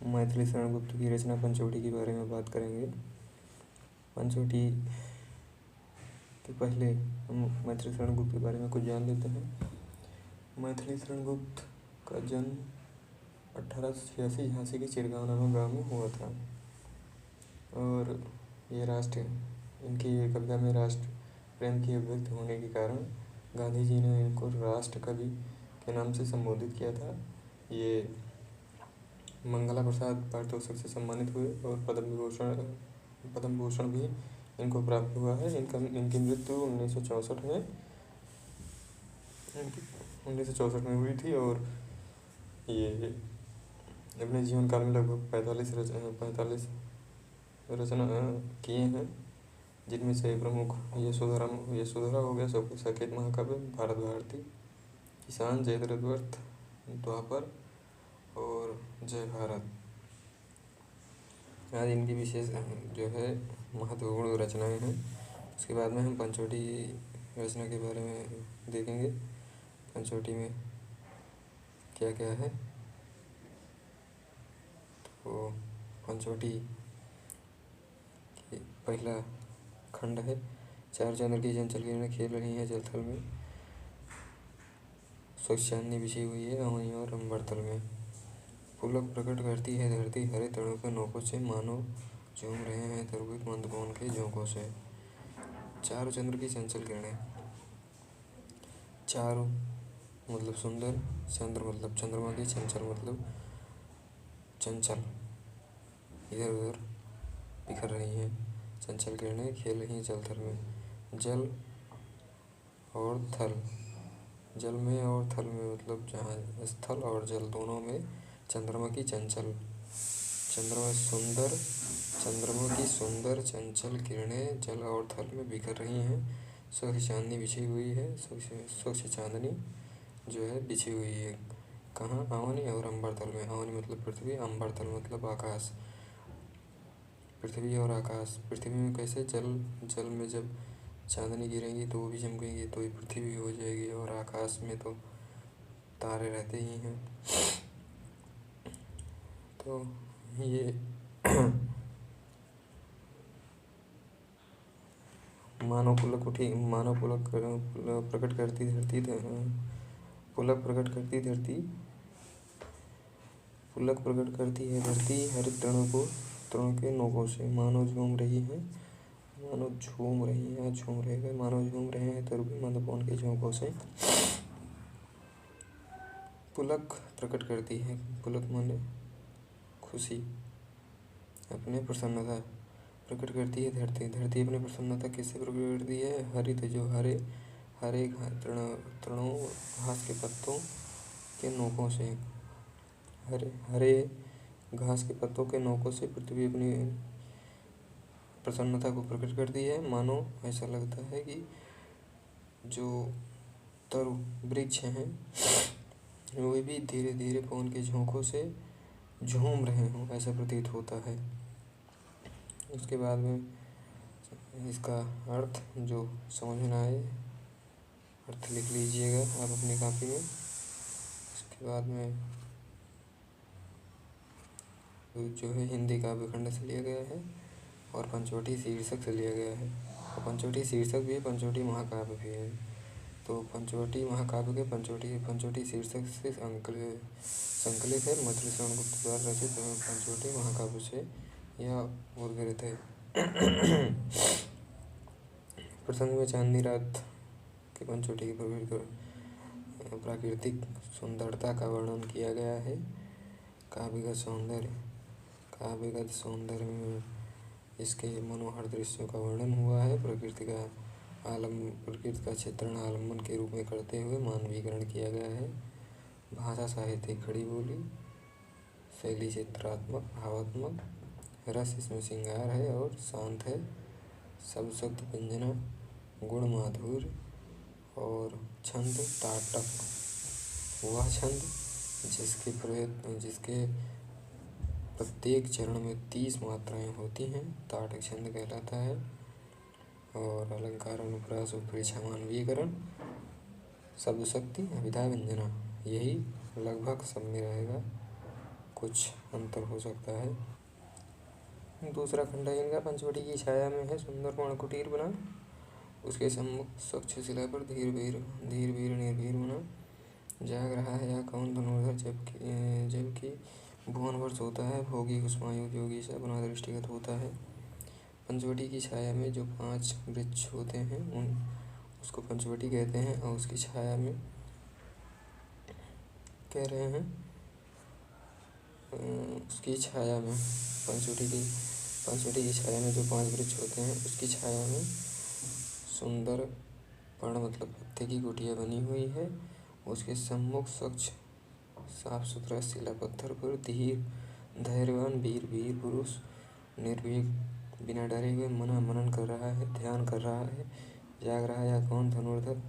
मैथिली शरण गुप्त की रचना पंचवटी के बारे में बात करेंगे। पंचवटी के पहले हम मैथिली शरण गुप्त के बारे में कुछ जान लेते हैं। मैथिली शरण गुप्त का जन्म 1886 झांसी के चिरगांव नामक गाँव में हुआ था और ये इनकी कविता में राष्ट्र प्रेम की अभिव्यक्ति होने के कारण गांधी जी ने इनको राष्ट्र कवि के नाम से संबोधित किया था। ये मंगला प्रसाद पारितोषिक से सम्मानित हुए और पद्म भूषण भी इनको प्राप्त हुआ है। इनकी मृत्यु 1964 में हुई थी और ये अपने जीवन काल में लगभग 45 रचना किए हैं, जिनमें से प्रमुख यशोधरा हो गया, साकेत महाकाव्य, भारत भारती, किसान, जयद्रथ, द्वापर और जय भारत आज इनकी विशेष जो है महत्वपूर्ण रचनाएं हैं। उसके बाद में हम पंचवटी रचना के बारे में देखेंगे। पंचवटी में क्या क्या है, तो पंचवटी की पहला खंड है। चार चंद्र की चंचल किरणें खेल रही हैं जलथल में, स्वच्छ चांदनी बिछी हुई है अवनी और अंबरतल में। पुलक प्रकट करती है धरती हरे तड़ों के नोकों से, मानो झूम रहे हैं तरबूज मंद पवन के झोंकों से। चारों चंद्र की चंचल किरणें, चारों मतलब सुंदर, चंद्र मतलब चंद्रमा की, चंचल मतलब चंचल, इधर उधर बिखर रही हैं। चंचल किरणें खेल रही हैं जलथल में। जल और थल, जल में और थल में मतलब जहाँ स्थल और जल दोनों में चंद्रमा की सुंदर चंचल किरणें जल और थल में बिखर रही हैं। स्वच्छ चांदनी बिछी हुई है, स्वच्छ चांदनी जो है बिछी हुई है। कहाँ? अवनी और अंबरतल में। अवनी मतलब पृथ्वी, अंबरतल मतलब आकाश, पृथ्वी और आकाश। पृथ्वी में कैसे? जल में जब चांदनी गिरेंगी तो वो भी चमकेंगी, तो ये पृथ्वी भी हो जाएगी। और आकाश में तो तारे रहते ही हैं। तो ये मानव पुलक प्रकट करती धरती, पुलक प्रकट करती है धरती हरित तृणों के नोकों से, मानो झूम रहे हैं तरबूज मंद पवन के झोंकों से। पुलक प्रकट करती है, पुलक माने खुशी, अपने प्रसन्नता प्रकट करती है धरती अपनी प्रसन्नता किससे प्रकट करती है? हरित जो हरे तृणों घास के पत्तों के नोकों से, हरे घास के पत्तों के नोकों से पृथ्वी अपनी प्रसन्नता को प्रकट करती है। मानो ऐसा लगता है कि जो तरु वृक्ष हैं वे भी धीरे धीरे पवन के झोंकों से झूम रहे हों, ऐसा प्रतीत होता है। उसके बाद में इसका अर्थ जो समझ में आए अर्थ लिख लीजिएगा आप अपनी कॉपी में। उसके बाद में जो है हिंदी काव्य खंड से लिया गया है और पंचवटी शीर्षक से लिया गया है। और पंचवटी शीर्षक भी है, पंचवटी महाकाव्य भी है। तो पंचवटी महाकाव्य के पंचवटी शीर्षक से संकलित है। मैथिली शरण गुप्त द्वारा रचित पंचवटी महाकाव्य से यह उद्गृहित है। प्रसंग में चांदनी रात के पंचवटी की प्राकृतिक सुंदरता का वर्णन किया गया है। काव्यगत सौंदर्य में इसके मनोहर दृश्यों का वर्णन हुआ है। प्रकृति का चित्रण आलम्बन के रूप में करते हुए मानवीकरण किया गया है। भाषा साहित्य खड़ी बोली, शैली चित्रात्मक भावात्मक, रस इसमें श्रृंगार है और शांत है। शब्द व्यंजना, गुण माधुर्य और छंद ताटक, वह छंद जिसके प्रत्येक चरण में 30 मात्राएं होती हैं, ताटक छंद कहलाता है। और अलंकार, अनुप्रास, उत्प्रेक्षा, मानवीकरण, शब्द शक्ति, अभिधा, व्यंजना, यही लगभग सब में रहेगा। कुछ अंतर हो सकता है। दूसरा खंड है इनका, पंचवटी की छाया में है सुंदर पर्णकुटीर बना, उसके सम्मुख स्वच्छ शिला पर धीर वीर निर्भीर बना। जाग रहा है या कौन धनुर्धर, जबकि भुवन वर्ष होता है। भोगी कुसुमायुध योगी सा बना दृष्टिगत होता है। पंचवटी की छाया में जो 5 वृक्ष होते हैं उन उसको पंचवटी कहते हैं, और उसकी छाया में कह रहे हैं उसकी छाया में पंचवटी की छाया में जो 5 वृक्ष होते हैं उसकी छाया में सुंदर पर्ण मतलब पत्ते की कुटिया बनी हुई है। उसके सम्मुख स्वच्छ साफ सुथरा शिला पत्थर पर धीर धैर्यवान वीर पुरुष निर्भीक बिना डरे हुए मनन कर रहा है, ध्यान कर रहा है। जाग रहा है या कौन धनुर्धर,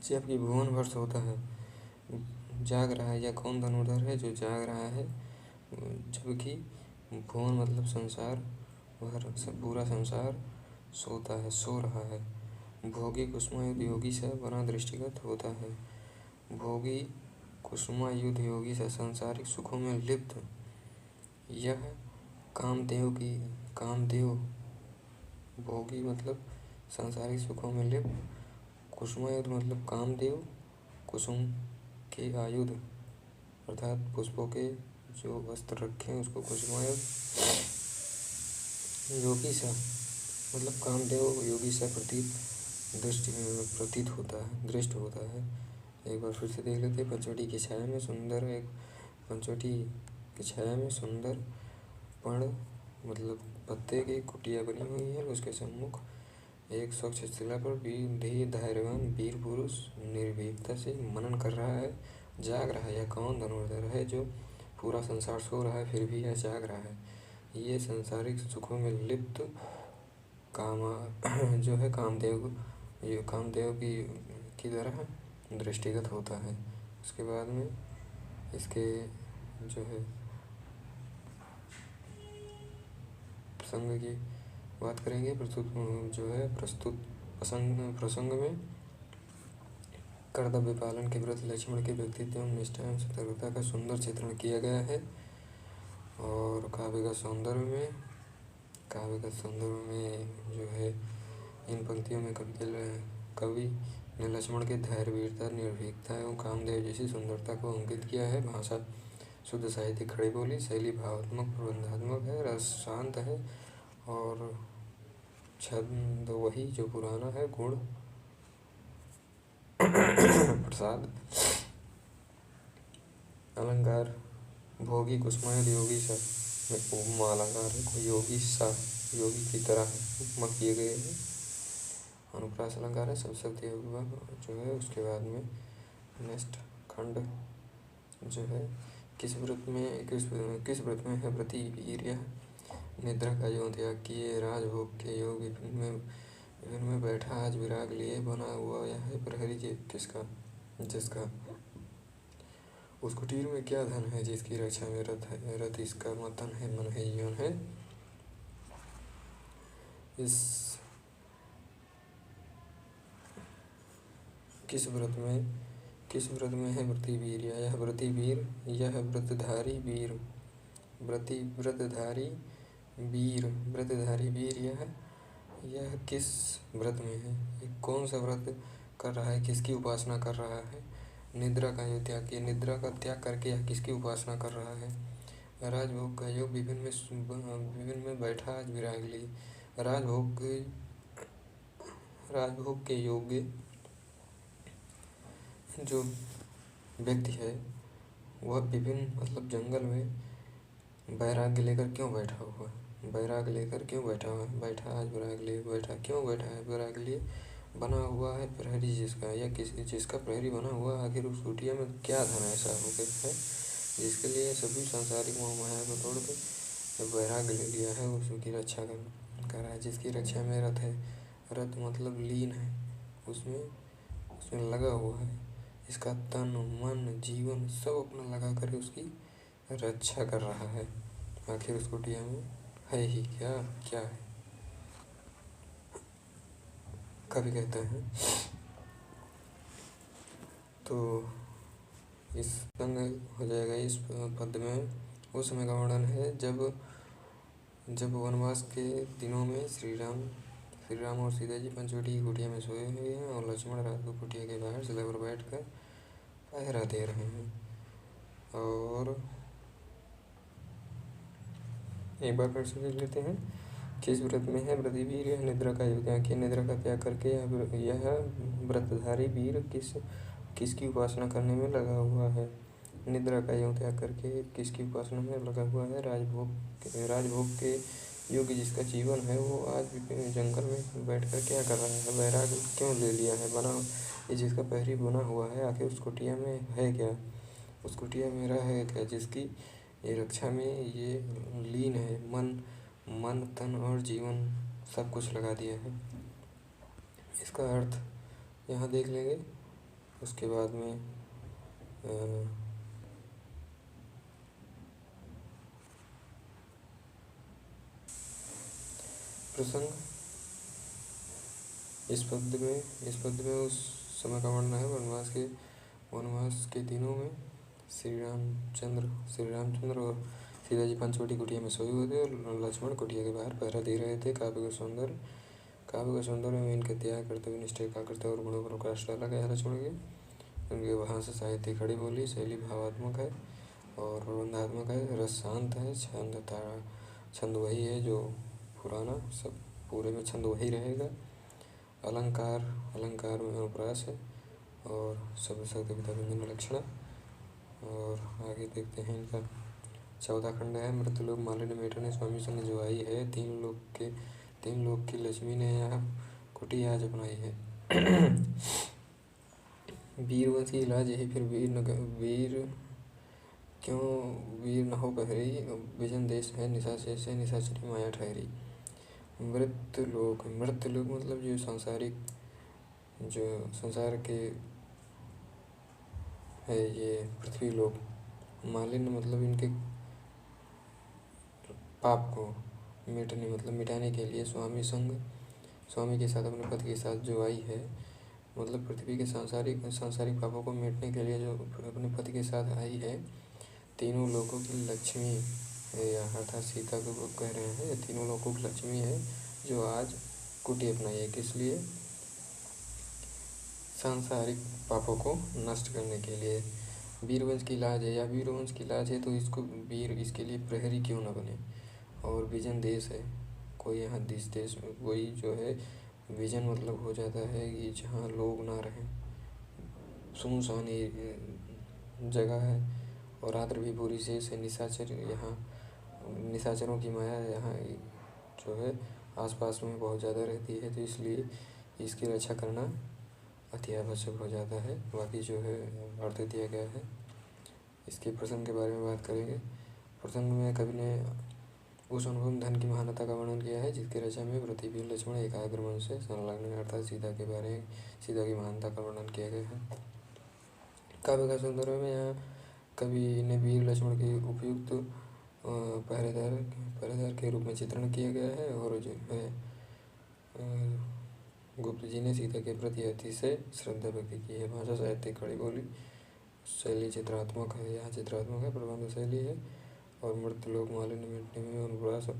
जबकि भुवन वर्ष होता है। जाग रहा है या कौन धनुर्धर है जो जाग रहा है, जबकि भुवन मतलब संसार, वह पूरा संसार सोता है, सो रहा है। भोगी कुसुमायुध योगी सा बना दृष्टिगत होता है। भोगी कुसुमायुध योगी सा सांसारिक सुखों में लिप्त यह कामदेव भोगी मतलब सांसारिक सुखों में लिप्त, कुसुमायुध मतलब कामदेव, कुसुम के आयुध अर्थात पुष्पों के जो वस्त्र रखे हैं उसको कुसुमायुध, योगी सा मतलब कामदेव योगी सा प्रतीत होता है, दृष्ट होता है। एक बार फिर से देख लेते हैं। पंचवटी की छाया में सुंदर पर्ण मतलब पत्ते की कुटिया बनी हुई है। उसके सम्मुख एक स्वच्छ शिला पर धैर्यवान वीर पुरुष निर्भीकता से मनन कर रहा है। जाग रहा है या कौन धनुर्धर है जो पूरा संसार सो रहा है फिर भी यह जाग रहा है। ये सांसारिक सुखों में लिप्त जो है कामदेव की तरह दृष्टिगत होता है। उसके बाद में इसके जो है प्रसंग की बात करेंगे। प्रस्तुत प्रसंग में कर्तव्य पालन के प्रति लक्ष्मण के व्यक्तित्व एवं निष्ठा एवं सतर्कता का सुंदर चित्रण किया गया है। और काव्य का सौंदर्य में जो है इन पंक्तियों में कवि ने लक्ष्मण के धैर्य, वीरता, निर्भीकता एवं कामदेव जैसी सुंदरता को अंकित किया है। भाषा शुद्ध साहित्य, खड़ी बोली, शैली भावात्मक प्रबंधात्मक है, रस शांत है और छंद वही जो पुराना है, गुण प्रसाद। अलंकार भोगी कुसुमायुध योगी सा में उपमा अलंकार है, कोई योगी की तरह उपमा किए गए हैं। अनुप्रास अलंकार है, सब शक्ति जो है। उसके बाद में नेक्स्ट खंड जो है किस व्रत में है व्रती वीर, यह निद्रा का जो त्याग किए, राजभोग के योग विपिन में बैठा आज विराग लिए, बना हुआ यह है प्रहरी जिसका उस कुटीर में क्या धन है, जिसकी रक्षा में रथ इसका मतन है, मन है यौन है। किस व्रत में है व्रती वीर, यह व्रती वीर, यह व्रतधारी वीर यह किस व्रत में है, ये कौन सा व्रत कर रहा है, किसकी उपासना कर रहा है। निद्रा का जो त्याग किया, निद्रा का त्याग करके यह किसकी उपासना कर रहा है। राजभोग का योग विभिन्न में बैठा आज विराग ली, राजभोग के योग्य जो व्यक्ति है वह विभिन्न मतलब जंगल में वैराग्य लेकर क्यों बैठा हुआ है, बैठा आज विराग लिए, क्यों बैठा है विराग लिए, बना हुआ है प्रहरी जिसका प्रहरी बना हुआ। आखिर उस कुटिया में क्या धन ऐसा हो गया है जिसके लिए सभी सांसारिक मोह माया को तोड़कर जब वैराग्य ले लिया है उसकी रक्षा कर रहा है। जिसकी रक्षा में रथ है, रथ मतलब लीन है, उसमें लगा हुआ है, इसका तन मन जीवन सब अपना लगा कर उसकी रक्षा कर रहा है। आखिर उस कुटिया में है ही क्या है। कवि कहते हैं तो इस संग हो जाएगा इस पद में उस समय का वर्णन है जब वनवास के दिनों में श्री राम और सीता जी पंचवटी की कुटिया में सोए हुए हैं और लक्ष्मण रात को कुटिया के बाहर शिला पर बैठकर पहरा दे रहे हैं। और एक बार फिर से देख लेते हैं। किस व्रत में है व्रती वीर, यह निद्रा का योग है कि निद्रा का त्याग करके यह व्रतधारी वीर किसकी उपासना करने में लगा हुआ है। निद्रा का योग त्याग करके किसकी उपासना में लगा हुआ है। राजभोग के योग्य जिसका जीवन है वो आज जंगल में बैठकर क्या कर रहा है। वैराग क्यों ले लिया है। ये जिसका पहरी बना हुआ है आखिर उस कुटिया में है क्या। उस कुटिया में रह है क्या जिसकी ये रक्षा में ये लीन है। मन तन और जीवन सब कुछ लगा दिया है। इसका अर्थ यहाँ देख लेंगे। उसके बाद में प्रसंग इस पद में उस समय का वर्णन है। वनवास के दिनों में श्री रामचंद्र और सीता जी पंचवटी कुटिया में सोए हुए थे और लक्ष्मण कुटिया के बाहर पहरा दे रहे थे। काव्य का सौंदर्य में इनके त्याग कर्तव्य निष्ठा एकाग्रता और गुणों पर प्रकाश डाला गया है। लक्ष्मण के उनके वहाँ से साहित्य खड़ी बोली शैली भावात्मक है और प्रबंधात्मक है। रस शांत है। छंद वही है जो पुराना, सब पूरे में छंद वही रहेगा। अलंकार में अनुप्रास है और शब्द शक्ति पिता व्यंजन लक्षण। और आगे देखते हैं इनका 14 खंड है। मृतलोक मालिनी मेटा ने स्वामी संग जो आई है। तीन लोक की लक्ष्मी ने यह कुटी आज अपनाई है। वीरवती इलाज यही फिर वीर न हो पहरी विजन देश है निशाचर से निशाचरी माया ठहरी। मृतलोक मतलब जो संसार के है ये पृथ्वी लोक। मालिन्य मतलब इनके पाप को मिटने मतलब मिटाने के लिए स्वामी के साथ अपने पति के साथ जो आई है। मतलब पृथ्वी के सांसारिक पापों को मिटने के लिए जो अपने पति के साथ आई है। तीनों लोगों की लक्ष्मी अर्थात सीता को कह रहे हैं। तीनों लोगों की लक्ष्मी है जो आज कुटी अपनाई है। किस लिए। सांसारिक पापों को नष्ट करने के लिए। वीरवंश की लाज है या वीरवंश की लाज है तो इसको वीर इसके लिए प्रहरी क्यों न बने। और विजन देश है कोई यहाँ देश में कोई जो है विजन मतलब हो जाता है कि जहाँ लोग ना रहें, सुनसान जगह है। और रात्र भी पूरी शेष है। निशाचरों की माया यहाँ जो है आसपास में बहुत ज़्यादा रहती है तो इसलिए इसकी रक्षा करना अति आवश्यक हो जाता है। बाकी जो है अर्थ दिया गया है। इसके प्रसंग के बारे में बात करेंगे। प्रसंग में कवि ने उस अनुभव धन की महानता का वर्णन किया है जिसके रचा में व्रती वीर लक्ष्मण एकाग्र मन से संलग्न अर्थात सीता की महानता का वर्णन किया गया है। काव्य का सौंदर्य में यहाँ कवि ने वीर लक्ष्मण के उपयुक्त पहरेदार के रूप में चित्रण किया गया है। और जो है गुप्त जी ने सीता के प्रति अतिशय श्रद्धा व्यक्त की है। भाषा साहित्य खड़ी बोली शैली चित्रात्मक है। यहाँ चित्रात्मक है, प्रबंध शैली है। और मृतलोक मालिन्य मिटने में अनुप्रास और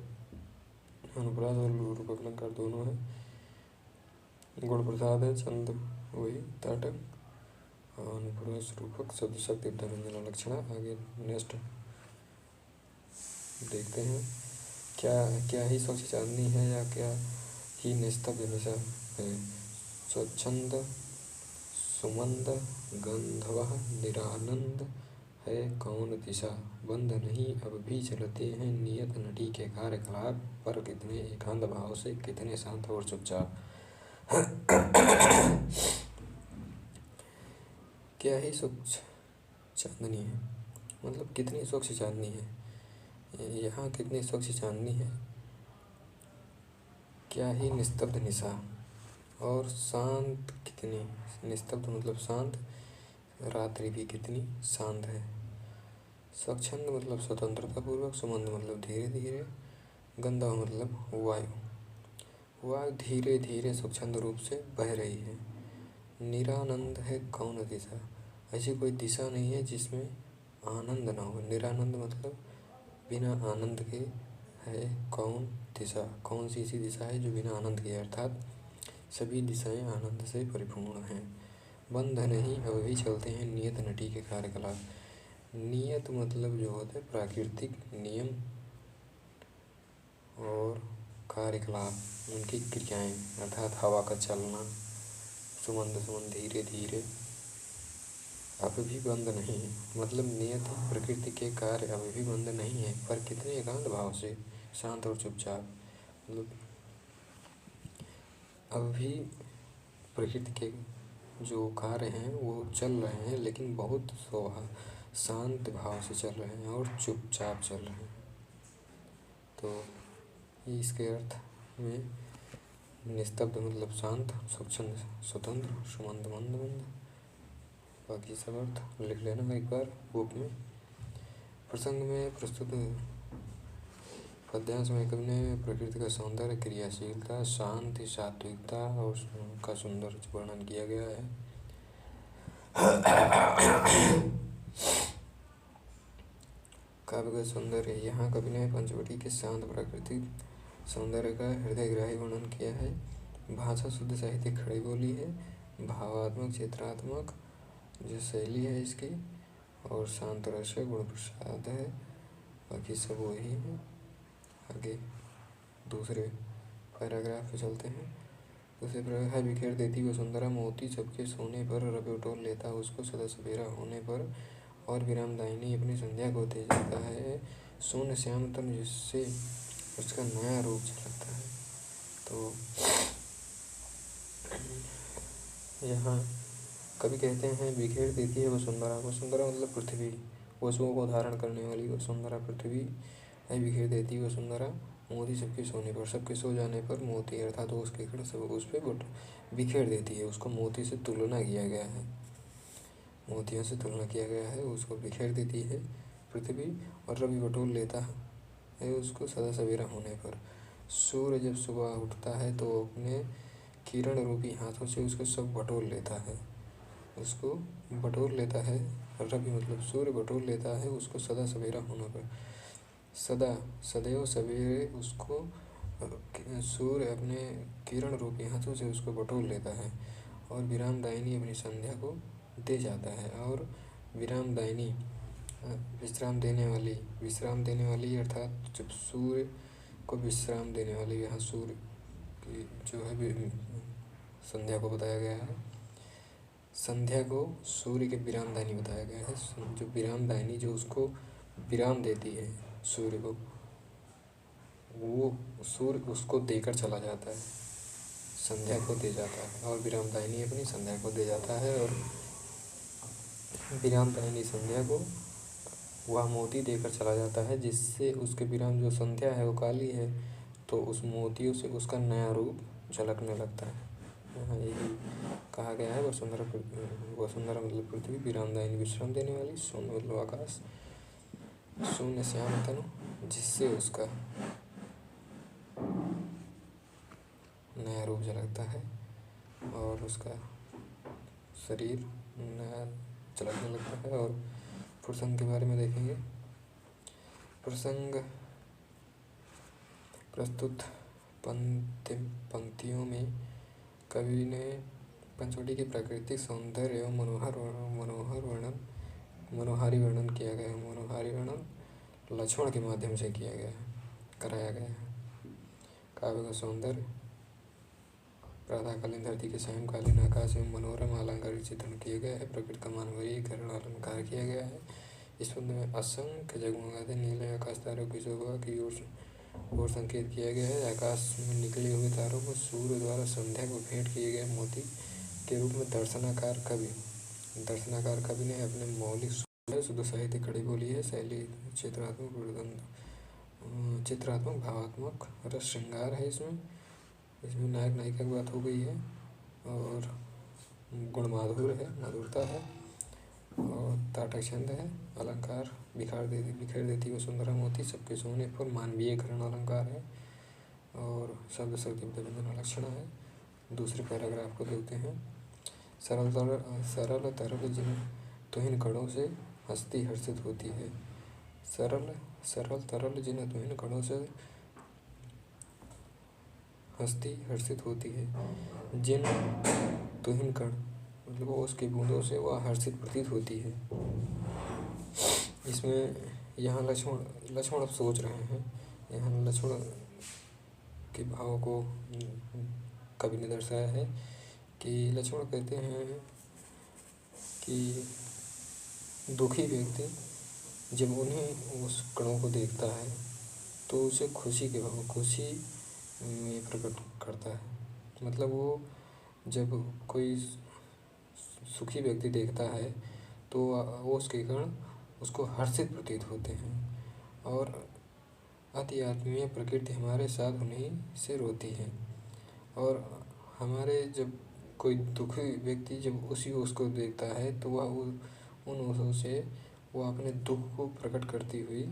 रूपक अलंकार दोनों है। गुण प्रसाद है, छंद वही ताटक अनुप्रास रूपक शब्द शक्ति व्यंजन लक्षण। आगे नेक्स्ट देखते हैं। क्या ही स्वच्छ चांदनी है या क्या ही निस्तब्ध निशा है। स्वच्छंद सुमंद गंधवह निरानंद है कौन दिशा। बंद नहीं अब भी चलते हैं नियत नटी के कार्यकलाप पर कितने एकांत भाव से कितने शांत और चुपचाप। क्या ही स्वच्छ चांदनी है मतलब कितनी स्वच्छ चांदनी है। यहाँ कितनी स्वच्छ चांदनी है। क्या ही निस्तब्ध निशा और शांत कितनी। निस्तब्ध मतलब शांत, रात्रि भी कितनी शांत है। स्वच्छंद मतलब स्वतंत्रता पूर्वक, सुमंद मतलब धीरे धीरे, गंधा मतलब वायु धीरे धीरे स्वच्छंद रूप से बह रही है। निरानंद है कौन दिशा ऐसी कोई दिशा नहीं है जिसमें आनंद ना हो। निरानंद मतलब बिना आनंद के है कौन दिशा, कौन सी ऐसी दिशा है जो बिना आनंद के, अर्थात सभी दिशाएं आनंद से परिपूर्ण हैं। बंध नहीं अब भी चलते हैं नियत नटी के कार्यकलाप। नियत मतलब जो होता है प्राकृतिक नियम और कार्यकलाप, उनकी क्रियाएं, अर्थात हवा का चलना, सुमंद सुमंद धीरे धीरे, अब भी बंद नहीं है। मतलब नियत प्रकृति के कार्य अभी भी बंद नहीं है, पर कितने एकांत भाव से, शांत और चुपचाप। मतलब अब भी प्रकृति के जो कार्य हैं वो चल रहे हैं, लेकिन बहुत शांत भाव से चल रहे हैं और चुपचाप चल रहे हैं। तो ये इसके अर्थ में निस्तब्ध मतलब शांत, स्वच्छंद, स्वतंत्र, सुमंद, मंद मंद, बाकी सब अर्थ लिख लेना एक बार बुक में। प्रसंग में प्रस्तुत पद्यांश में कवि ने प्रकृति का सौंदर्य, क्रियाशीलता, शांति, सात्विकता और का सुंदर वर्णन किया गया है। काव्य का सौंदर्य, यहाँ कवि ने पंचवटी के शांत प्राकृतिक सौंदर्य का हृदयग्राही वर्णन किया है। भाषा शुद्ध साहित्य खड़ी बोली है, भावात्मक चित्रात्मक जो शैली है इसकी, और शांत रस है, गुण प्रसाद है, बाकी सब वही है। आगे दूसरे पैराग्राफ पे चलते हैं। दूसरे पैराग्राफ है, बिखेर देती वसुंधरा मोती सबके सोने पर, रवि टोल लेता उसको सदा सवेरा होने पर, और विरामदायिनी अपनी संध्या को दे जाता है शून्य श्याम तन जिससे उसका नया रूप झलकता है। तो यहाँ कवि कहते हैं बिखेर देती है वसुंधरा, वसुंधरा मतलब पृथ्वी, वसुओं को धारण करने वाली वसुंधरा पृथ्वी है। बिखेर देती है वसुंधरा मोती सबके सोने पर, सबके सो जाने पर मोती अर्थात उसके कण सब उस पर बिखेर देती है। उसको मोती से तुलना किया गया है, मोतियों से तुलना किया गया है, उसको बिखेर देती है पृथ्वी। और रवि बटोर लेता है उसको सदा सवेरा होने पर। सूर्य जब सुबह उठता है तो अपने किरण रूपी हाथों से उसको सब बटोर लेता है, उसको बटोर लेता है। रवि मतलब सूर्य बटोर लेता है उसको सदा सवेरा होने पर। सदा सदैव सवेरे उसको सूर्य अपने किरण रूपी हाथों से उसको बटोर लेता है। और विरामदायिनी अपनी संध्या को दे जाता है। और विरामदायिनी विश्राम देने वाली अर्थात जब सूर्य को विश्राम देने वाली, यहाँ सूर्य की जो है संध्या को बताया गया है। संध्या को सूर्य के विरामदायिनी बताया गया है। जो विरामदायिनी जो उसको विराम देती है सूर्य को, वो सूर्य उसको देकर चला जाता है, संध्या को दे जाता है। और विरामदायिनी अपनी संध्या को दे जाता है, और विरामदायिनी संध्या को वह मोती देकर चला जाता है, जिससे उसके विराम जो संध्या है वो काली है, तो उस मोतियों से उसका नया रूप झलकने लगता है। यहाँ यही कहा गया है। वसुंधरा मतलब पृथ्वी, विरामदायिनी विश्राम देने वाली, शून्य मतलब आकाश, शून्य श्याम तनु जिससे उसका नया रूप झलकता है और उसका शरीर नया झलकने लगता है। और प्रसंग के बारे में देखेंगे। प्रसंग प्रस्तुत पंक्तियों में कवि ने पंचवटी के प्राकृतिक सौंदर्य एवं मनोहारी वर्णन किया गया है। मनोहारी वर्णन लक्षण के माध्यम से किया गया है, कराया गया है। काव्य का सौंदर्य प्रातःकालीन धरती के सायंकालीन आकाश एवं मनोरम अलंकारिक चित्रण किए गए हैं। प्रकृति का मानवीकरण अलंकार किया गया है। इस पद में असंख्य जगमगाते नीले आकाश तारों की शोभा की ओर संकेत किया गया है। आकाश में निकले हुए तारों को सूर्य द्वारा संध्या को भेंट किए गए मोती के रूप में दर्शनाकार कवि ने अपने मौलिक शुद्ध साहित्य खड़ी बोली है। शैली चित्रात्मक भावात्मक रस श्रृंगार है। इसमें नायक नायिका की बात हो गई है, और गुण माधुर है, मधुरता है, और ताटक छंद है, अलंकार बिखेर देती वसुंधरा मोती सबके सोने पर, मानवीयकरण अलंकार है, और शब्द शक्ति व्यंजन लक्षण है। दूसरे पैराग्राफ को देखते हैं। सरल तरल तुहिन कणों से हस्ती हर्षित होती है। सरल सरल तरल जिन तुहिन कणों से हस्ती हर्षित होती है। जिन तुहिन कण मतलब ओस की बूंदों से वह हर्षित प्रतीत होती है। इसमें यहाँ लक्ष्मण अब सोच रहे हैं। यहाँ लक्ष्मण के भाव को कवि ने दर्शाया है कि लक्ष्मण कहते हैं कि दुखी व्यक्ति जब उन्हें उस कणों को देखता है तो उसे खुशी में प्रकट करता है। मतलब वो जब कोई सुखी व्यक्ति देखता है तो वो उसके कण उसको हर्षित प्रतीत होते हैं। और अति आत्मीय प्रकृति हमारे साथ उन्हीं से रोती है। और हमारे जब कोई दुखी व्यक्ति जब उसी ओस को देखता है तो वह उन ओसों से वो अपने दुख को प्रकट करती हुई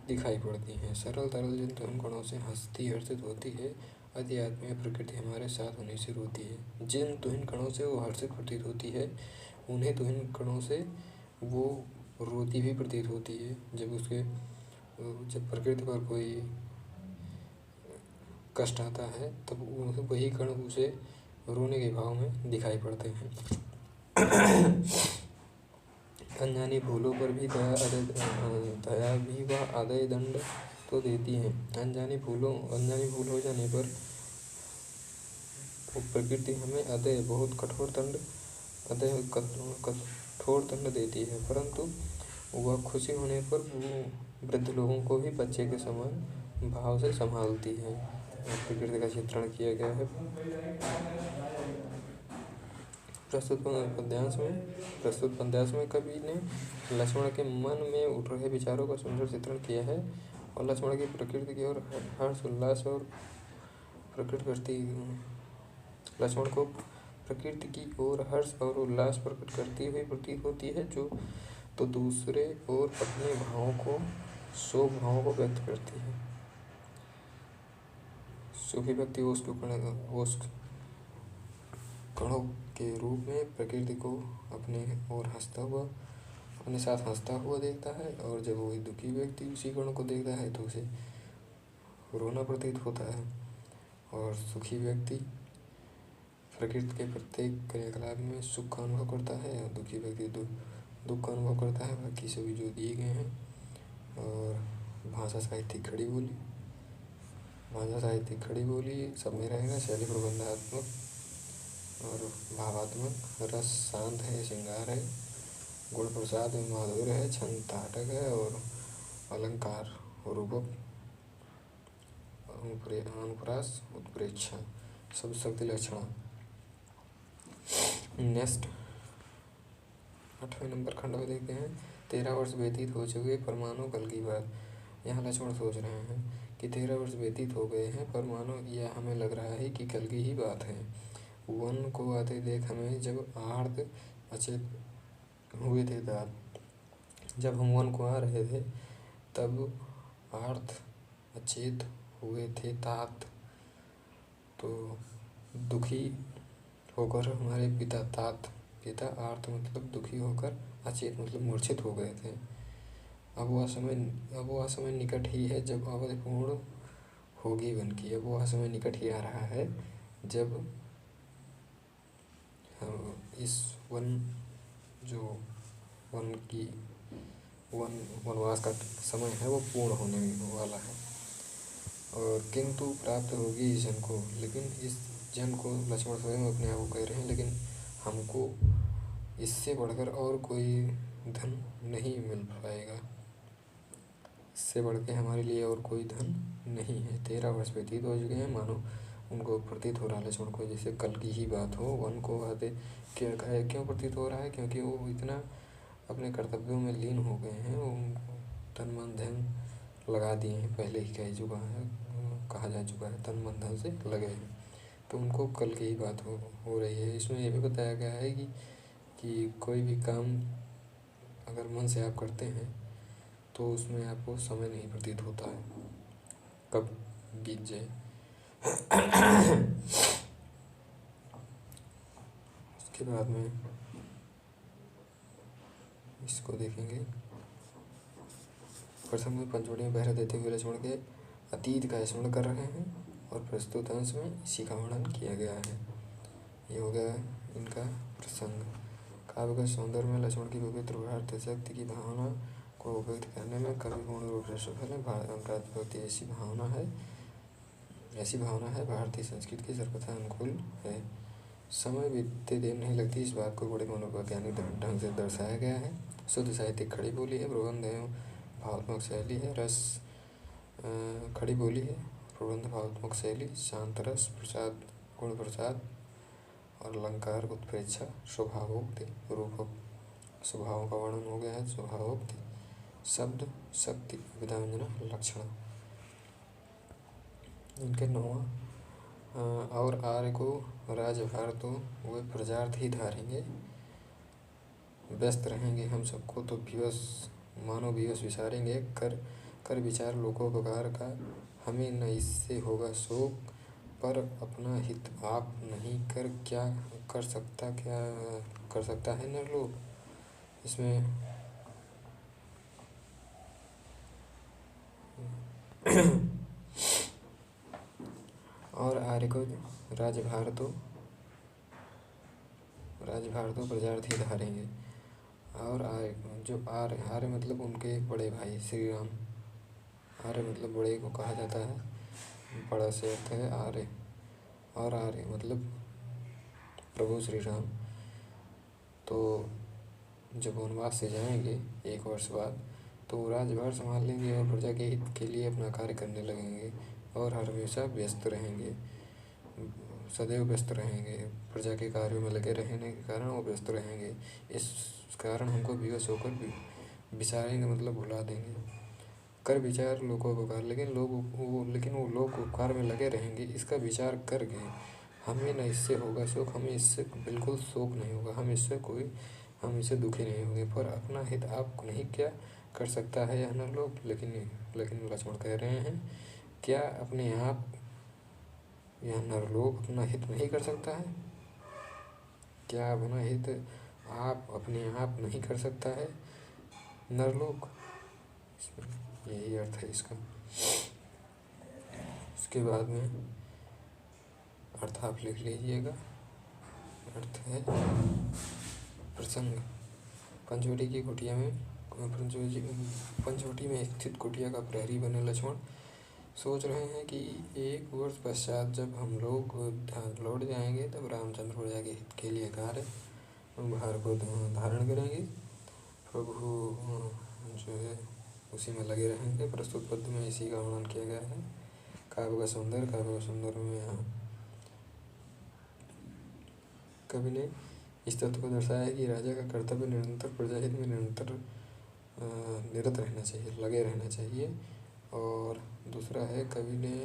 दिखाई पड़ती हैं। सरल तरल जिन तुहिन कणों से हस्ती हर्षित होती है। अति आत्मीय प्रकृति हमारे साथ उन्हीं से रोती है। जिन तुहिन कणों से वो हर्षित प्रतीत होती है उन्हें तुहिन कणों से वो रोती भी प्रतीत होती है। जब प्रकृति पर कोई कष्ट आता है तब वही कण उसे रोने के भाव में दिखाई पड़ते हैं। अनजानी भूलों पर भी दया भी वह आदय दंड तो देती है। अनजानी भूल हो जाने पर वो प्रकृति हमें बहुत कठोर दंड देती है। परंतु वह खुशी होने पर वो वृद्ध लोगों को भी बच्चे के समान भाव से संभालती है। प्रकृति का चित्रण किया गया है। प्रस्तुत पद्यांश में कवि ने लक्ष्मण के मन में उठ रहे विचारों का सुंदर चित्रण किया है। और लक्ष्मण की प्रकृति की ओर हर्ष उल्लास और लक्ष्मण को प्रकृति की ओर हर्ष और उल्लास प्रकट करती हुई प्रतीत होती है, जो तो दूसरे ओर अपने शोक भावों को व्यक्त करती है। सुखी व्यक्ति उस कणों के रूप में प्रकृति को अपने साथ हंसता हुआ देखता है। और जब वही दुखी व्यक्ति उसी कण को देखता है तो उसे रोना प्रतीत होता है। और सुखी व्यक्ति प्रकृति के प्रत्येक क्रियाकलाप में सुख का अनुभव करता है और दुखी व्यक्ति दुख का अनुभव करता है। बाकी सभी जो दिए गए हैं। और भाषा साहित्यिक खड़ी बोली सब में रहेगा। शैली प्रबंधात्मक और भावात्मक। रस शांत है, श्रृंगार है, गुण प्रसाद में माधुर्य है, छंद ताटक है और अलंकार रूपक अनुप्रास उत्प्रेक्षा सब शक्ति लक्षण। नेक्स्ट 8वें नंबर खंड में देखते हैं। 13 वर्ष व्यतीत हो चुके पर मानो कल की बात। यहाँ लक्ष्मण सोच रहे हैं कि 13 वर्ष व्यतीत हो गए हैं पर मानो यह हमें लग रहा है कि कल की ही बात है। वन को आते देख हमें जब आर्त अचेत हुए थे तात। जब हम वन को आ रहे थे तब आर्त अचेत हुए थे तात। तो दुखी होकर हमारे पिता आर्त मतलब दुखी होकर अचेत मतलब मूर्छित हो गए थे। अब वह समय निकट ही है जब अवधि पूर्ण होगी वन की। अब वह समय निकट ही आ रहा है जब इस वनवास का समय है वो पूर्ण होने वाला है। और किंतु प्राप्त होगी इस जन को। लेकिन इस जन को लक्ष्मण स्वयं अपने आप को कह रहे हैं, लेकिन हमको इससे बढ़कर और कोई धन नहीं मिल पाएगा। इससे बढ़ के हमारे लिए और कोई धन नहीं है। 13 वर्ष व्यतीत हो चुके हैं। मानो उनको प्रतीत हो रहा है लक्ष्मण को जैसे कल की ही बात हो। वन को आते क्यों प्रतीत हो रहा है? क्योंकि वो इतना अपने कर्तव्यों में लीन हो गए हैं। वो तन मन धन लगा दिए हैं। पहले ही कहा जा चुका है तन मन धन से लगे हैं। तो उनको कल की ही बात हो रही है। इसमें यह भी बताया गया है कि कोई भी काम अगर मन से आप करते हैं तो उसमें आपको समय नहीं प्रतीत होता है, कब बीत जाए। उसके बाद में इसको देखेंगे। प्रसंग में पंचवटी में पहरा देते हुए लक्ष्मण के अतीत का स्मरण कर रहे हैं और प्रस्तुत अंश में इसी का वर्णन किया गया है। ये हो गया इनका प्रसंग। काव्य का सौंदर्य में लक्ष्मण की पवित्र भारतीय शक्ति की भावना को व्यक्त करने में कवि पूर्ण रूप से सफल है। ऐसी भावना है भारतीय संस्कृति की सर्वथा अनुकूल है। समय बीतते देर नहीं लगती, इस बात को बड़े मनोवैज्ञानिक ढंग से दर्शाया गया है। शुद्ध साहित्यिक खड़ी बोली है, प्रबंध एवं भावात्मक शैली है। खड़ी बोली है, प्रबंध भावात्मक शैली, शांत रस प्रसाद, गुण प्रसाद और अलंकार, उत्प्रेक्षा, स्वभावोक्ति, रूपक स्वभावों का वर्णन हो गया है। स्वभावोक्ति, शब्द, शक्ति, विधा व्यंजना, लक्षण। इनके 9वां और आर्य को राजभार तो वे प्रजार्थ ही धारेंगे, व्यस्त रहेंगे हम सबको तो विवश मानो विवश विसारेंगे। कर विचार लोकोपकार का, हमें न इससे होगा शोक, पर अपना हित आप नहीं कर क्या कर सकता है नरलोक। इसमें और आर्य को राजभार तो प्रजार्थ ही धारेंगे। और आर्य मतलब उनके बड़े भाई श्री राम। आर्य मतलब बड़े को कहा जाता है, बड़ा से अर्थ है आर्य। और आर्य मतलब प्रभु श्री राम तो जब वनवास से जाएंगे 1 वर्ष बाद, तो राजभार संभाल लेंगे और प्रजा के हित के लिए अपना कार्य करने लगेंगे और हर हमेशा व्यस्त रहेंगे, सदैव व्यस्त रहेंगे। प्रजा के कार्यों में लगे रहने के कारण वो व्यस्त रहेंगे। इस कारण हमको विवश होकर विचारेंगे मतलब भुला देंगे। कर विचार लोकोपकार, लेकिन वो लोक उपकार में लगे रहेंगे। इसका विचार करके हमें न इससे होगा शोक, हमें इससे बिल्कुल शोक नहीं होगा, हम इससे दुखी नहीं होंगे। पर अपना हित आप नहीं क्या कर सकता है यह नरलोक। लेकिन लक्ष्मण कह रहे हैं, क्या अपने आप यह नरलोक अपना हित नहीं कर सकता है? क्या अपना हित अपने आप नहीं कर सकता है नरलोक? यही अर्थ है इसका। इसके बाद में अर्थ आप लिख लीजिएगा। अर्थ है प्रसंग। पंचवटी में स्थित कुटिया का प्रहरी बने लक्ष्मण सोच रहे हैं कि 1 वर्ष पश्चात जब हम लोग लौट जाएंगे तब रामचंद्र प्रजा के हित के लिए कार्य भार को धारण करेंगे। प्रभु जो है उसी में लगे रहेंगे। प्रस्तुत पद्य में इसी का वर्णन किया गया है। काव्य का सौंदर्य में यहाँ कवि ने इस तथ्य को दर्शाया है कि राजा का कर्तव्य निरंतर प्रजाहित में निरत रहना चाहिए, लगे रहना चाहिए। और दूसरा है, कवि ने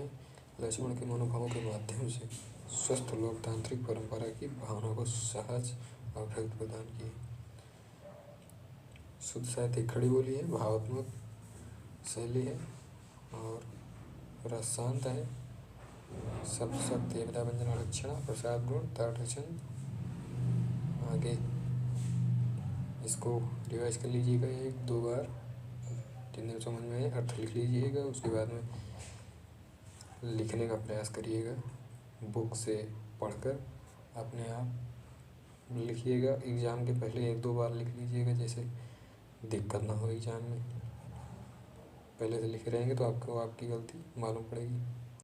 लक्ष्मण के मनोभावों के माध्यम से स्वस्थ लोकतांत्रिक परंपरा की भावना को सहज अभिव्यक्ति प्रदान की। शुद्ध साहित्यिक खड़ी बोली है, भावात्मक शैली है और रस शांत है। शब्द शक्ति, विधा व्यंजना, लक्षण, प्रसाद, गुण, ताठचंद। आगे इसको रिवाइज कर लीजिएगा 1-2 बार, जितने समझ में अर्थ लिख लीजिएगा। उसके बाद में लिखने का प्रयास करिएगा, बुक से पढ़कर अपने आप लिखिएगा। एग्ज़ाम के पहले 1-2 बार लिख लीजिएगा, जैसे दिक्कत ना हो एग्ज़ाम में। पहले से लिखे रहेंगे तो आपको आपकी गलती मालूम पड़ेगी।